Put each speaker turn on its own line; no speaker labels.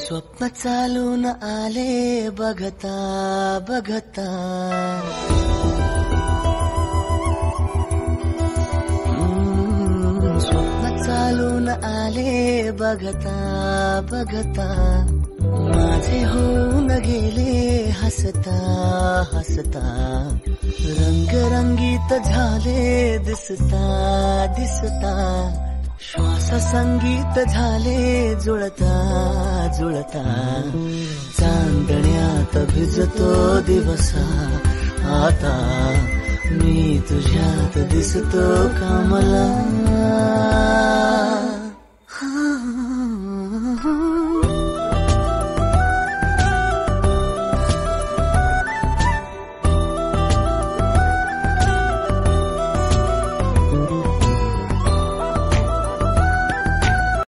स्वप्न चालून आले बघता बघता, स्वप्न चालून आले बघता बघता, माझे होऊन गेले हसता हसता, रंगरंगीत झाले दिसता दिसता, श्वास संगीत झाले जुळता जुळता, चांदण्यात भिजतो दिवसा आता, मी तुझ्यात दिसतो का मला.